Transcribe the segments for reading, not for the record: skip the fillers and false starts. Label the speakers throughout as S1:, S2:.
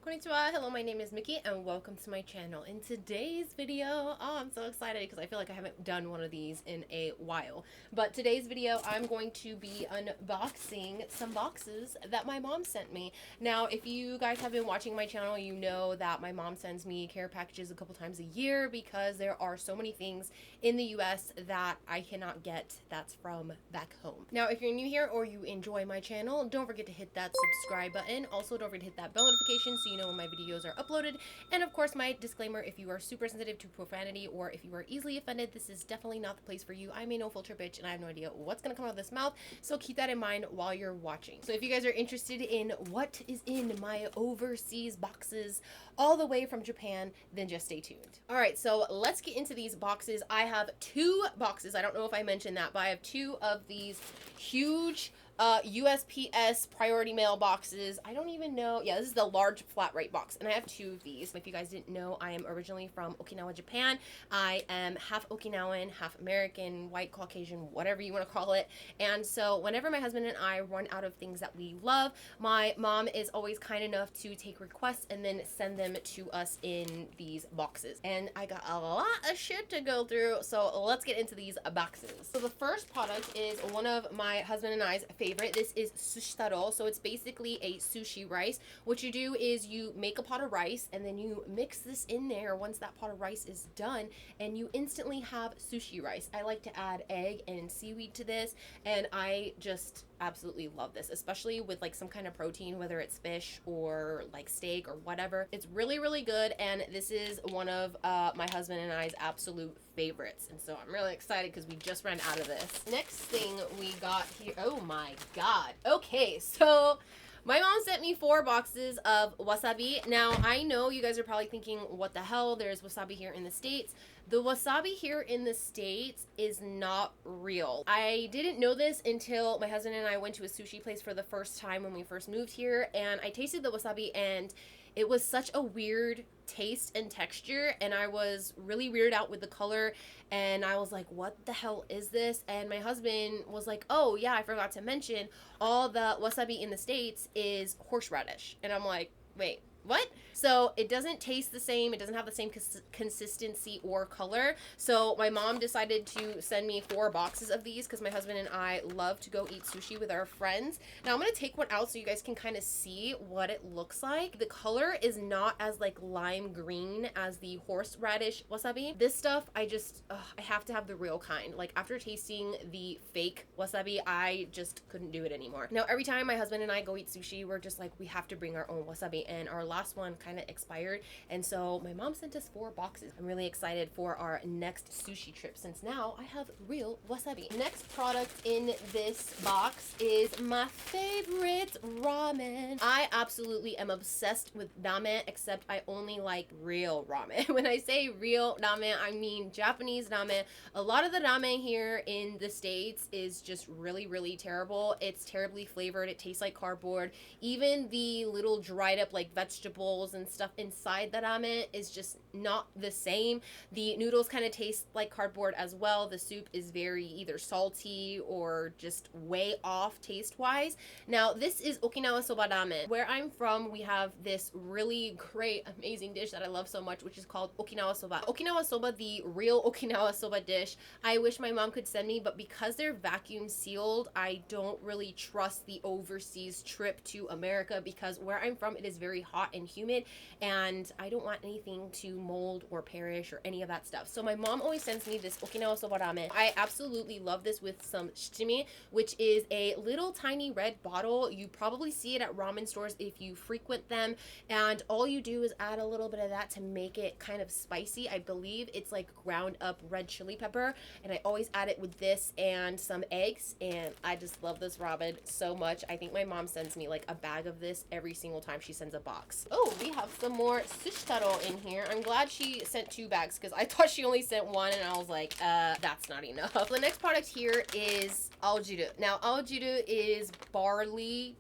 S1: Konnichiwa. Hello, my name is Miki and welcome to my channel. In today's video, I'm so excited because I feel like I haven't done one of these in a while. But today's video, I'm going to be unboxing some boxes that my mom sent me. Now, if you guys have been watching my channel, you know that my mom sends me care packages a couple times a year because there are so many things in the US that I cannot get that's from back home. Now, if you're new here or you enjoy my channel, don't forget to hit that subscribe button. Also, don't forget to hit that bell notification so you know when my videos are uploaded. And of course, my disclaimer, if you are super sensitive to profanity or if you are easily offended, this is definitely not the place for you. I'm a no filter bitch and I have no idea what's gonna come out of this mouth, so keep that in mind while you're watching. So if you guys are interested in what is in my overseas boxes all the way from Japan, then just stay tuned. All right, so let's get into these boxes. I have two boxes. I don't know if I mentioned that, but I have two of these huge USPS priority mail boxes. I don't even know. Yeah, this is the large flat rate box, and I have two of these. If you guys didn't know, I am originally from Okinawa, Japan. I am half Okinawan, half American, white, Caucasian, whatever you want to call it. And so whenever my husband and I run out of things that we love, my mom is always kind enough to take requests and then send them to us in these boxes. And I got a lot of shit to go through, so let's get into these boxes. So the first product is one of my husband and I's favorite. This is sushi, so it's basically a sushi rice. What you do is you make a pot of rice and then you mix this in there once that pot of rice is done, and you instantly have sushi rice. I like to add egg and seaweed to this, and I just absolutely love this, especially with like some kind of protein, whether it's fish or like steak or whatever. It's really, really good, and this is one of my husband and I's absolute favorites, and so I'm really excited because we just ran out of this. Next thing we got here, oh my god. Okay, so my mom sent me 4 boxes of wasabi. Now, I know you guys are probably thinking, what the hell? There's wasabi here in the States. The wasabi here in the States is not real. I didn't know this until my husband and I went to a sushi place for the first time when we first moved here, and I tasted the wasabi, and it was such a weird taste and texture, and I was really weirded out with the color, and I was like, what the hell is this? And my husband was like, oh yeah, I forgot to mention, all the wasabi in the States is horseradish. And I'm like, wait, what? So it doesn't taste the same. It doesn't have the same consistency or color. So my mom decided to send me 4 boxes of these because my husband and I love to go eat sushi with our friends. Now I'm going to take one out so you guys can kind of see what it looks like. The color is not as like lime green as the horseradish wasabi. This stuff, I have to have the real kind. Like after tasting the fake wasabi, I just couldn't do it anymore. Now every time my husband and I go eat sushi, we're just like, we have to bring our own wasabi, and our last one kind of expired, and so my mom sent us 4 boxes. I'm really excited for our next sushi trip since now I have real wasabi. Next product in this box is my favorite ramen. I absolutely am obsessed with ramen, except I only like real ramen. When I say real ramen, I mean Japanese ramen. A lot of the ramen here in the States is just really, really terrible. It's terribly flavored. It tastes like cardboard. Even the little dried up like vegetables and stuff inside the ramen is just not the same. The noodles kind of taste like cardboard as well. The soup is very either salty or just way off taste wise. Now this is Okinawa soba ramen. Where I'm from, we have this really great, amazing dish that I love so much, which is called Okinawa soba. Okinawa soba, the real Okinawa soba dish, I wish my mom could send me, but because they're vacuum sealed, I don't really trust the overseas trip to America, because where I'm from, it is very hot and humid, and I don't want anything to mold or perish or any of that stuff. So my mom always sends me this Okinawa soba ramen. I absolutely love this with some shichimi, which is a little tiny red bottle. You probably see it at ramen stores if you frequent them, and all you do is add a little bit of that to make it kind of spicy. I believe it's like ground up red chili pepper, and I always add it with this and some eggs, and I just love this ramen so much. I think my mom sends me like a bag of this every single time she sends a box. Oh, we have some more sushi in here. I'm glad she sent 2 bags because I thought she only sent 1, and I was like, that's not enough. The next product here is aojiru. Now aojiru is barley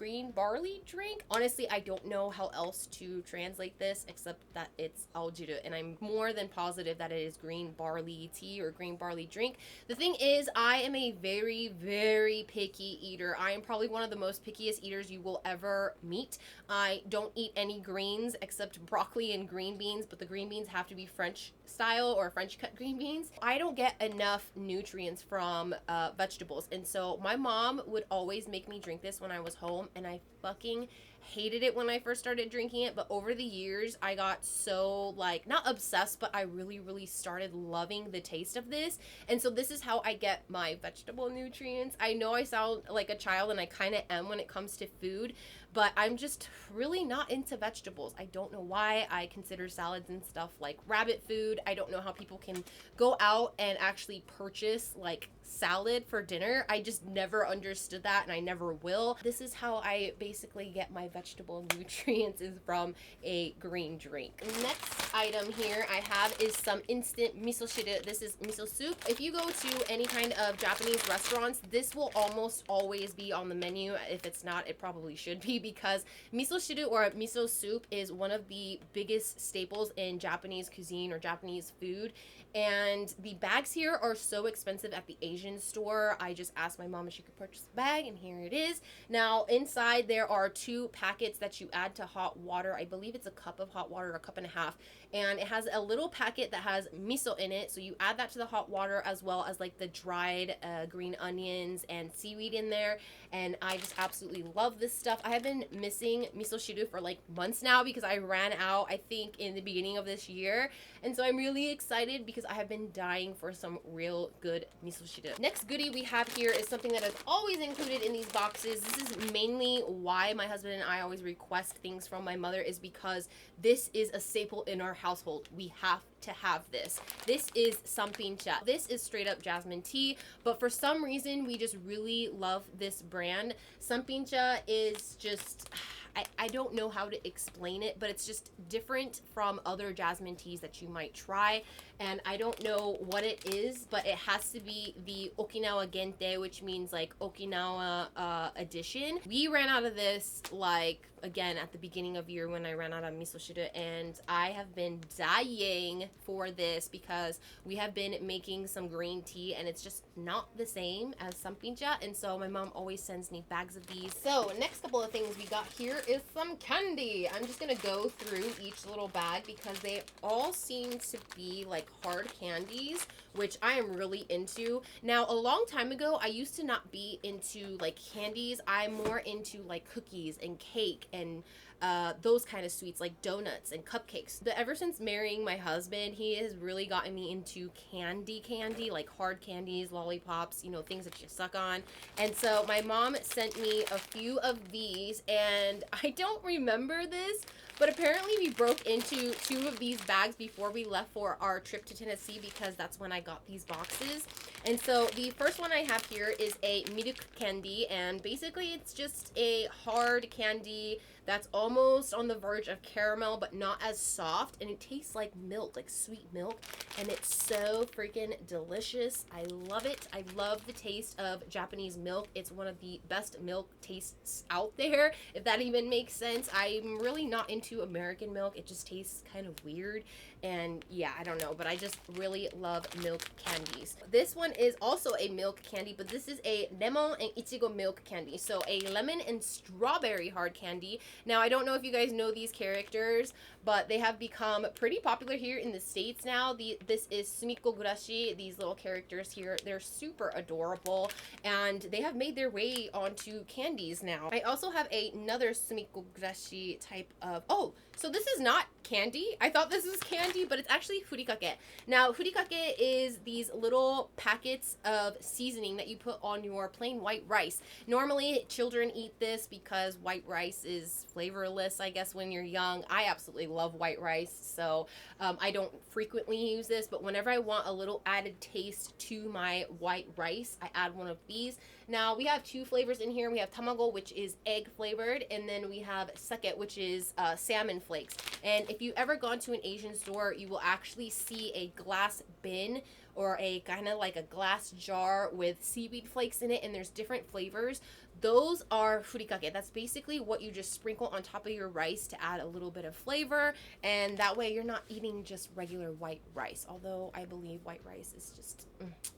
S1: green barley drink. Honestly, I don't know how else to translate this except that it's aljiru, and I'm more than positive that it is green barley tea or green barley drink. The thing is, I am a very, very picky eater. I am probably one of the most pickiest eaters you will ever meet. I don't eat any greens except broccoli and green beans, but the green beans have to be French style or French cut green beans. I don't get enough nutrients from vegetables, and so my mom would always make me drink this when I was home, and I fucking hated it when I first started drinking it, but over the years I got so, like, not obsessed, but I really started loving the taste of this. And so this is how I get my vegetable nutrients. I know I sound like a child, and I kind of am when it comes to food, but I'm just really not into vegetables. I don't know why. I consider salads and stuff like rabbit food. I don't know how people can go out and actually purchase like salad for dinner. I just never understood that, and I never will. This is how I basically get my vegetable nutrients, is from a green drink. Next item here I have is some instant miso shiru. This is miso soup. If you go to any kind of Japanese restaurants, this will almost always be on the menu. If it's not, it probably should be, because miso shiru or miso soup is one of the biggest staples in Japanese cuisine or Japanese food. And the bags here are so expensive at the Asian store. I just asked my mom if she could purchase a bag, and here it is. Now, inside there are 2 packets that you add to hot water. I believe it's a cup of hot water, or a cup and a half. And it has a little packet that has miso in it. So you add that to the hot water, as well as like the dried green onions and seaweed in there. And I just absolutely love this stuff. I have been missing miso shiru for like months now because I ran out, I think, in the beginning of this year. And so I'm really excited because I have been dying for some real good miso shiru. Next goodie we have here is something that is always included in these boxes. This is mainly why my husband and I always request things from my mother, is because this is a staple in our household. We have to have this. This is sampincha. This is straight up jasmine tea, but for some reason we just really love this brand. Sampincha is just, I don't know how to explain it, but it's just different from other jasmine teas that you might try. And I don't know what it is, but it has to be the Okinawa Gente, which means like Okinawa edition. We ran out of this, like, again, at the beginning of year when I ran out of miso shiru, and I have been dying for this because we have been making some green tea and it's just not the same as sampincha, and so my mom always sends me bags of these. So next couple of things we got here is some candy. I'm just gonna go through each little bag because they all seem to be like hard candies, which I am really into. Now, a long time ago, I used to not be into like candies. I'm more into like cookies and cake and those kind of sweets, like donuts and cupcakes. But ever since marrying my husband, he has really gotten me into candy, like hard candies, lollipops, you know, things that you suck on. And so my mom sent me a few of these, and I don't remember this, but apparently we broke into 2 of these bags before we left for our trip to Tennessee, because that's when I got these boxes. And so the first one I have here is a milk candy, and basically it's just a hard candy that's almost on the verge of caramel, but not as soft, and it tastes like milk, like sweet milk, and it's so freaking delicious. I love it. I love the taste of Japanese milk. It's one of the best milk tastes out there, if that even makes sense. I'm really not into American milk. It just tastes kind of weird, and yeah, I don't know, but I just really love milk candies. This one is also a milk candy, but this is a lemon and ichigo milk candy, so a lemon and strawberry hard candy. Now, I don't know if you guys know these characters, but they have become pretty popular here in the States now. This is Sumikko Gurashi. These little characters here, they're super adorable, and they have made their way onto candies now. I also have another Sumikko Gurashi type of, oh, so this is not candy. I thought this was candy, but it's actually furikake. Now, furikake is these little packets of seasoning that you put on your plain white rice. Normally, children eat this because white rice is flavorless, I guess, when you're young. I absolutely love white rice, so I don't frequently use this, but whenever I want a little added taste to my white rice, I add one of these. Now, we have 2 flavors in here. We have tamago, which is egg flavored, and then we have sake, which is salmon flakes. And if you've ever gone to an Asian store, you will actually see a glass bin or a kind of like a glass jar with seaweed flakes in it, and there's different flavors. those are furikake. That's basically what you just sprinkle on top of your rice to add a little bit of flavor, and that way you're not eating just regular white rice, although I believe white rice is just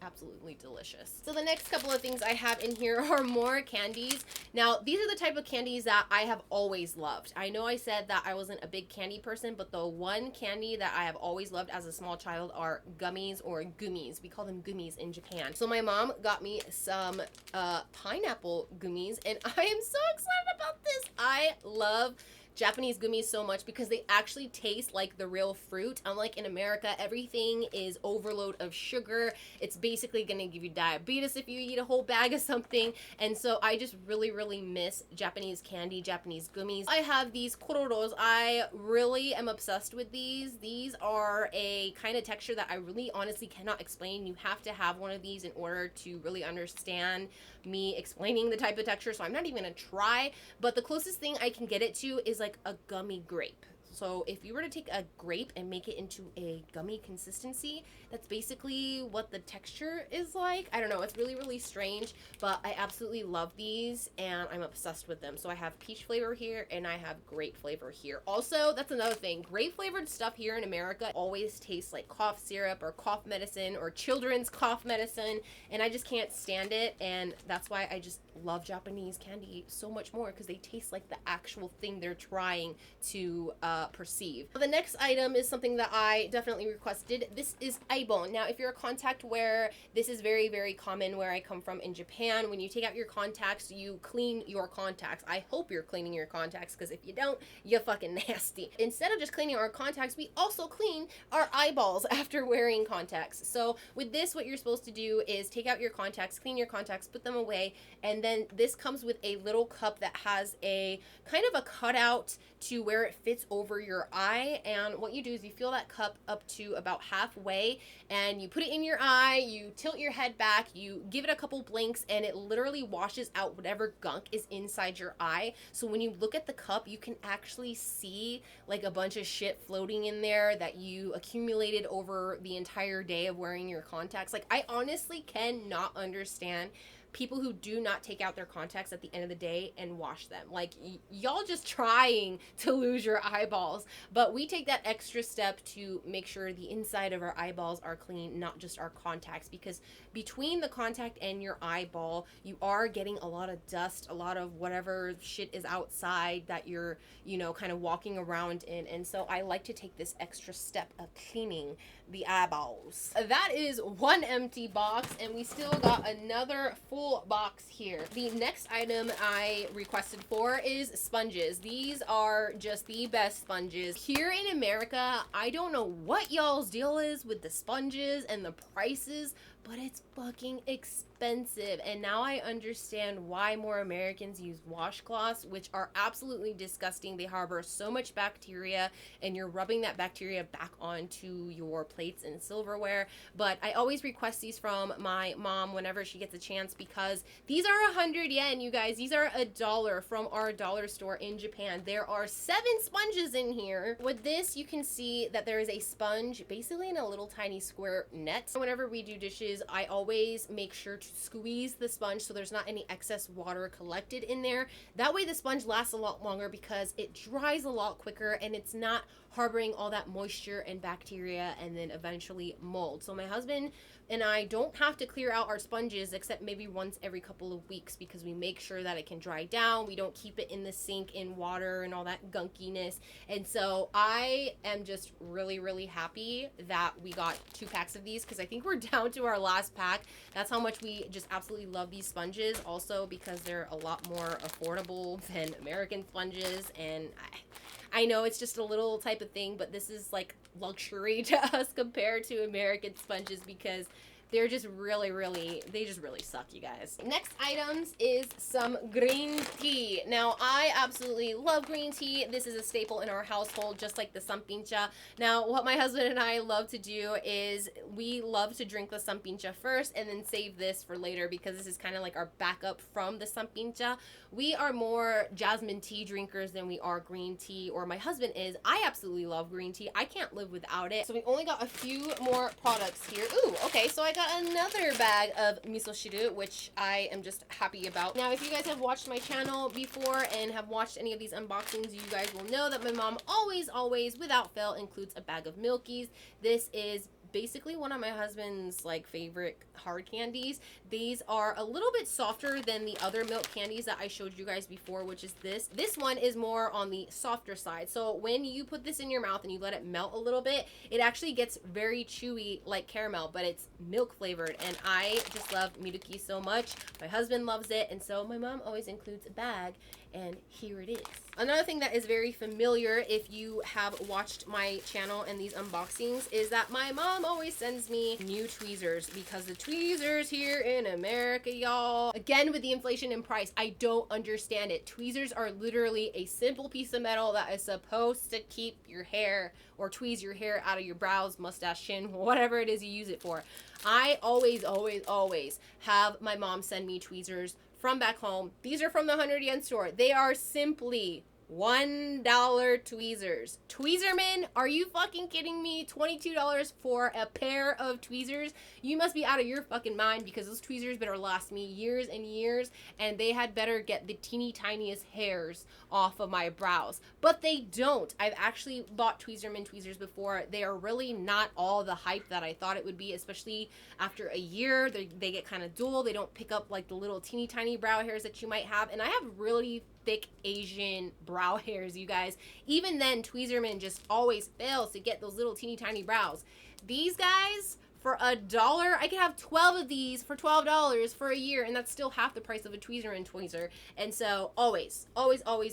S1: absolutely delicious. So the next couple of things I have in here are more candies. Now, these are the type of candies that I have always loved. I know I said that I wasn't a big candy person, but the one candy that I have always loved as a small child are gummies, or gummies. We call them gummies in Japan. So my mom got me some pineapple gummies, and I am so excited about this. I love Japanese gummies so much because they actually taste like the real fruit. Unlike in America, everything is overload of sugar. It's basically gonna give you diabetes if you eat a whole bag of something. And so I just really miss Japanese candy, Japanese gummies. I have these kororos. I really am obsessed with these. These are a kind of texture that I really honestly cannot explain. You have to have one of these in order to really understand me explaining the type of texture, so I'm not even gonna try, but the closest thing I can get it to is like a gummy grape. So if you were to take a grape and make it into a gummy consistency, that's basically what the texture is like. I don't know, it's really strange, but I absolutely love these and I'm obsessed with them. So I have peach flavor here and I have grape flavor here. Also, that's another thing, grape flavored stuff here in America always tastes like cough syrup or cough medicine or children's cough medicine, and I just can't stand it, and that's why I just love Japanese candy so much more, because they taste like the actual thing they're trying to perceive. The next item is something that I definitely requested. This is aibon. Now, if you're a contact wearer, this is very common where I come from in Japan. When you take out your contacts, you clean your contacts. I hope you're cleaning your contacts, because if you don't, you're fucking nasty. Instead of just cleaning our contacts, we also clean our eyeballs after wearing contacts. So with this, what you're supposed to do is take out your contacts, clean your contacts, put them away, and then this comes with a little cup that has a kind of a cutout to where it fits over your eye. And what you do is you fill that cup up to about halfway and you put it in your eye, you tilt your head back, you give it a couple blinks, and it literally washes out whatever gunk is inside your eye. So when you look at the cup, you can actually see like a bunch of shit floating in there that you accumulated over the entire day of wearing your contacts. Like, I honestly cannot understand people who do not take out their contacts at the end of the day and wash them. Like, y'all just trying to lose your eyeballs. But we take that extra step to make sure the inside of our eyeballs are clean, not just our contacts, because between the contact and your eyeball, you are getting a lot of dust, a lot of whatever shit is outside that you're, you know, kind of walking around in. And so I like to take this extra step of cleaning the eyeballs. That is one empty box, and we still got another full box here. The next item I requested for is sponges. These are just the best sponges. Here in America, I don't know what y'all's deal is with the sponges and the prices, but it's fucking expensive. And now I understand why more Americans use washcloths, which are absolutely disgusting. They harbor so much bacteria, and you're rubbing that bacteria back onto your plates and silverware. But I always request these from my mom whenever she gets a chance, because these are 100 yen, you guys. These are $1 from our dollar store in Japan. There are 7 sponges in here. With this, you can see that there is a sponge basically in a little tiny square net. Whenever we do dishes, I always make sure to squeeze the sponge so there's not any excess water collected in there. That way the sponge lasts a lot longer because it dries a lot quicker and it's not harboring all that moisture and bacteria and then eventually mold. So my husband and I don't have to clear out our sponges except maybe once every couple of weeks, because we make sure that it can dry down. We don't keep it in the sink in water and all that gunkiness. And so I am just really happy that we got 2 packs of these, because I think we're down to our last pack. That's how much we just absolutely love these sponges. Also because they're a lot more affordable than American sponges, and I know it's just a little type of thing, but this is like luxury to us compared to American sponges, because they're just they just really suck, you guys. Next items is some green tea. Now, I absolutely love green tea. This is a staple in our household, just like the sampincha. Now, what my husband and I love to do is we love to drink the sampincha first and then save this for later, because this is kind of like our backup from the sampincha. We are more jasmine tea drinkers than we are green tea, or my husband is. I absolutely love green tea. I can't live without it. So we only got a few more products here. Ooh, okay, so I got another bag of miso shiru, which I am just happy about. Now, if you guys have watched my channel before and have watched any of these unboxings, you guys will know that my mom always, without fail, includes a bag of Milkies. This is basically one of my husband's like favorite hard candies. These are a little bit softer than the other milk candies that I showed you guys before, which is this. This one is more on the softer side. So when you put this in your mouth and you let it melt a little bit, it actually gets very chewy like caramel, but it's milk flavored. And I just love Milkies so much. My husband loves it, and so my mom always includes a bag, and here it is. Another thing that is very familiar if you have watched my channel and these unboxings is that my mom always sends me new tweezers, because the tweezers here in America, y'all, again with the inflation in price, I don't understand it. Tweezers are literally a simple piece of metal that is supposed to keep your hair or tweeze your hair out of your brows, mustache, chin, whatever it is you use it for. I always have my mom send me tweezers from back home. These are from the 100 yen store. They are simply $1 tweezers. Tweezerman, are you fucking kidding me? $22 for a pair of tweezers? You must be out of your fucking mind, because those tweezers better last me years and years, and they had better get the teeny tiniest hairs off of my brows. But they don't. I've actually bought Tweezerman tweezers before. They are really not all the hype that I thought it would be, especially after a year. They get kind of dull. They don't pick up like the little teeny tiny brow hairs that you might have, and I have really thick Asian brow hairs, you guys. Even then, Tweezerman just always fails to get those little teeny tiny brows. These guys, for $1, I can have 12 of these for $12 for a year, and that's still half the price of a Tweezerman tweezer. And so always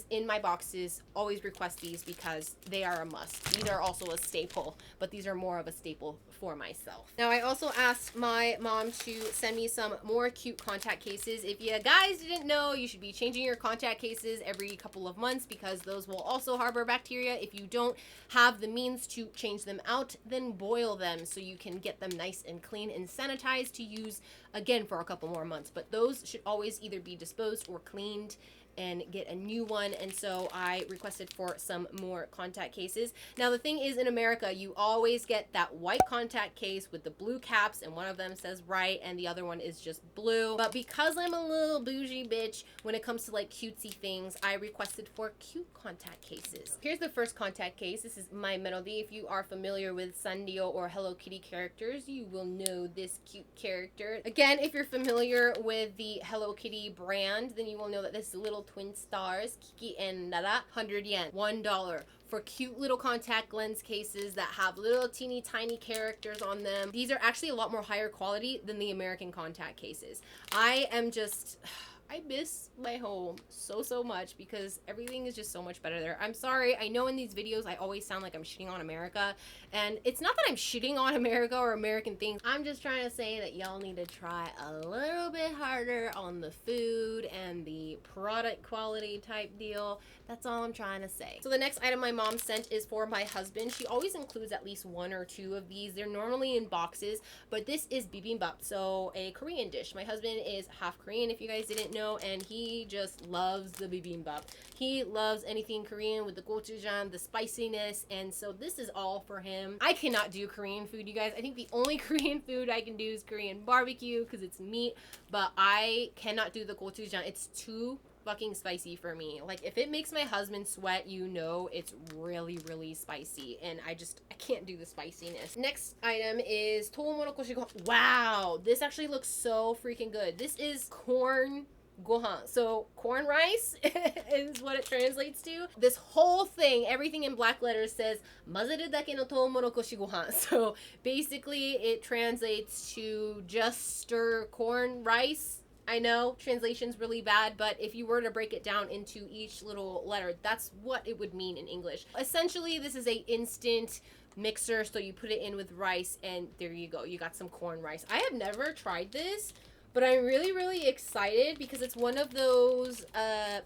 S1: in my boxes, always request these because they are a must. These are also a staple, but these are more of a staple for myself. Now, I also asked my mom to send me some more cute contact cases. If you guys didn't know, you should be changing your contact cases every couple of months, because those will also harbor bacteria. If you don't have the means to change them out, then boil them so you can get them nice and clean and sanitized to use again for a couple more months. But those should always either be disposed or cleaned and get a new one, and so I requested for some more contact cases. Now, the thing is, in America, you always get that white contact case with the blue caps, and one of them says right and the other one is just blue. But because I'm a little bougie bitch when it comes to like cutesy things, I requested for cute contact cases. Here's the first contact case. This is My Melody. If you are familiar with Sanrio or Hello Kitty characters, you will know this cute character. Again, if you're familiar with the Hello Kitty brand, then you will know that this little twin stars, Kiki and Nara, 100 yen, $1 for cute little contact lens cases that have little teeny tiny characters on them. These are actually a lot more higher quality than the American contact cases. I miss my home so much because everything is just so much better there. I'm sorry, I know in these videos I always sound like I'm shitting on America, and it's not that I'm shitting on America or American things. I'm just trying to say that y'all need to try a little bit harder on the food and the product quality type deal. That's all I'm trying to say. So the next item my mom sent is for my husband. She always includes at least 1 or 2 of these. They're normally in boxes, but this is bibimbap, so a Korean dish. My husband is half Korean, if you guys didn't know, and he just loves the bibimbap. He loves anything Korean with the gochujang, the spiciness, and so this is all for him. I cannot do Korean food, you guys. I think the only Korean food I can do is Korean barbecue because it's meat, but I cannot do the gochujang. It's too fucking spicy for me. Like, if it makes my husband sweat, you know it's really spicy, and I can't do the spiciness. Next item is toumorokoshi gohan. Wow, this actually looks so freaking good. This is corn gohan. So corn rice is what it translates to. This whole thing, everything in black letters says mazeru dake no toumorokoshi gohan. So basically it translates to just stir corn rice. I know translation's really bad, but if you were to break it down into each little letter, that's what it would mean in English. Essentially, this is a instant mixer, so you put it in with rice, and there you go. You got some corn rice. I have never tried this, but I'm really excited because it's one of those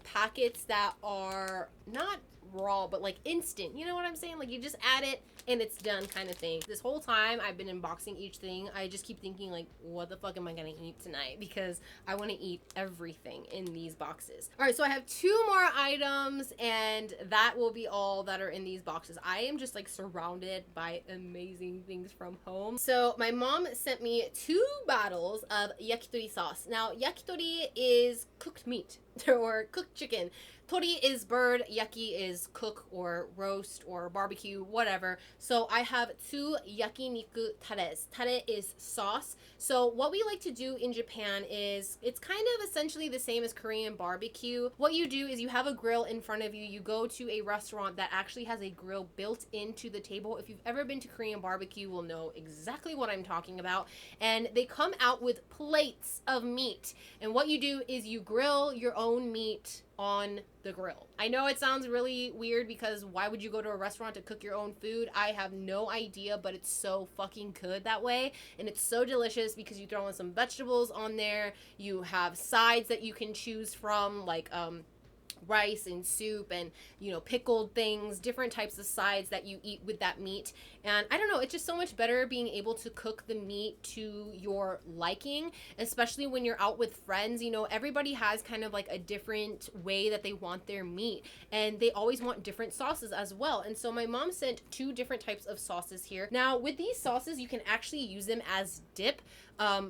S1: packets that are not raw, but like instant. You know what I'm saying? Like you just add it and it's done kind of thing. This whole time I've been unboxing each thing, I just keep thinking like, what the fuck am I gonna eat tonight? Because I want to eat everything in these boxes. All right, so I have 2 more items and that will be all that are in these boxes. I am just like surrounded by amazing things from home. So my mom sent me 2 bottles of yakitori sauce. Now, yakitori is cooked meat or cooked chicken. Tori is bird, yaki is cook or roast or barbecue, whatever. So I have 2 yakiniku tares. Tare is sauce. So what we like to do in Japan is, it's kind of essentially the same as Korean barbecue. What you do is you have a grill in front of you. You go to a restaurant that actually has a grill built into the table. If you've ever been to Korean barbecue, you will know exactly what I'm talking about. And they come out with plates of meat. And what you do is you grill your own meat on the grill. I know it sounds really weird because why would you go to a restaurant to cook your own food? I have no idea, but it's so fucking good that way. And it's so delicious because you throw in some vegetables on there. You have sides that you can choose from, like rice and soup and, you know, pickled things, different types of sides that you eat with that meat. And I don't know, it's just so much better being able to cook the meat to your liking, especially when you're out with friends. You know, everybody has kind of like a different way that they want their meat, and they always want different sauces as well. And so my mom sent 2 different types of sauces here. Now with these sauces, you can actually use them as dip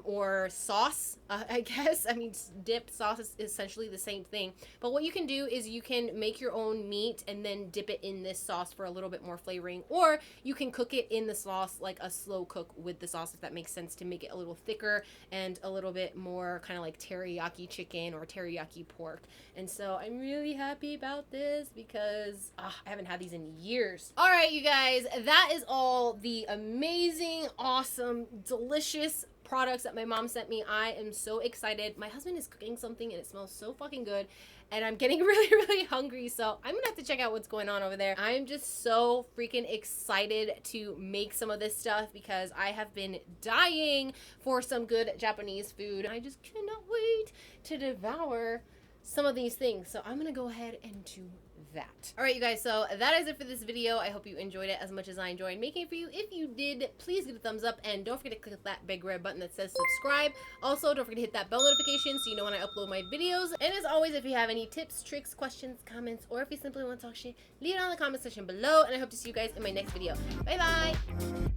S1: or sauce, I guess. I mean, dip, sauce is essentially the same thing. But what you can do is you can make your own meat and then dip it in this sauce for a little bit more flavoring, or you can cook it in the sauce like a slow cook with the sauce, if that makes sense, to make it a little thicker and a little bit more kind of like teriyaki chicken or teriyaki pork. And so I'm really happy about this because I haven't had these in years. All right, you guys, that is all the amazing, awesome, delicious products that my mom sent me. I am so excited. My husband is cooking something and it smells so fucking good, and I'm getting really hungry, so I'm gonna have to check out what's going on over there. I'm just so freaking excited to make some of this stuff because I have been dying for some good Japanese food. I just cannot wait to devour some of these things, so I'm gonna go ahead and do that. All right, you guys, so that is it for this video. I hope you enjoyed it as much as I enjoyed making it for you. If you did, please give it a thumbs up, and don't forget to click that big red button that says subscribe. Also, don't forget to hit that bell notification so you know when I upload my videos. And as always, if you have any tips, tricks, questions, comments, or if you simply want to talk shit, leave it on in the comment section below, and I hope to see you guys in my next video. Bye bye.